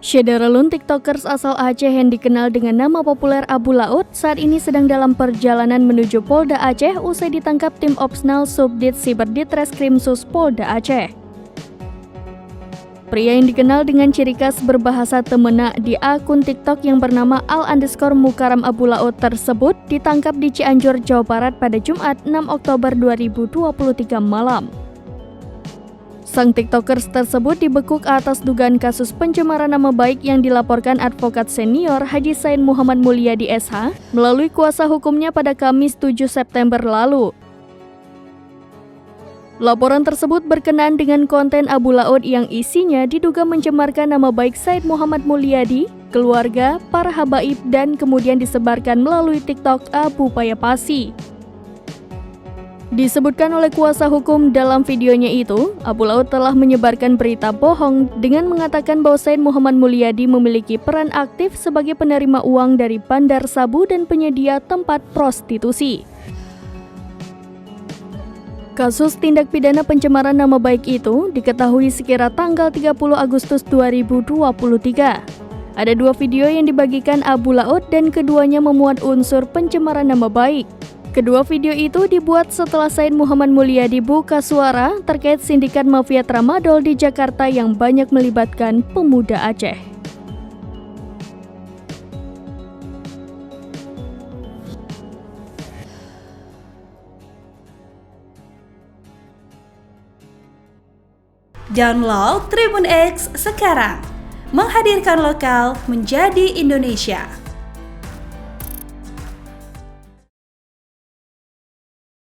Syederalun tiktokers asal Aceh yang dikenal dengan nama populer Abu Laut saat ini sedang dalam perjalanan menuju Polda Aceh usai ditangkap tim Opsnal Subdit Siberditreskrimsus Polda Aceh. Pria yang dikenal dengan ciri khas berbahasa Temena di akun TikTok yang bernama al_mukaram Abu Laut tersebut ditangkap di Cianjur, Jawa Barat pada Jumat 6 Oktober 2023 malam. Sang tiktokers tersebut dibekuk atas dugaan kasus pencemaran nama baik yang dilaporkan advokat senior Haji Said Muhammad Mulyadi SH melalui kuasa hukumnya pada Kamis 7 September lalu. Laporan tersebut berkenaan dengan konten Abu Laut yang isinya diduga mencemarkan nama baik Said Muhammad Mulyadi, keluarga, para habaib, dan kemudian disebarkan melalui TikTok Abu Payapasi. Disebutkan oleh kuasa hukum dalam videonya itu, Abu Laut telah menyebarkan berita bohong dengan mengatakan bahwa Said Muhammad Mulyadi memiliki peran aktif sebagai penerima uang dari bandar sabu dan penyedia tempat prostitusi. Kasus tindak pidana pencemaran nama baik itu diketahui sekira tanggal 30 Agustus 2023. Ada dua video yang dibagikan Abu Laut dan keduanya memuat unsur pencemaran nama baik. Kedua video itu dibuat setelah Said Muhammad Mulyadi buka suara terkait sindikat mafia tramadol di Jakarta yang banyak melibatkan pemuda Aceh. Download Tribun X sekarang, menghadirkan lokal menjadi Indonesia.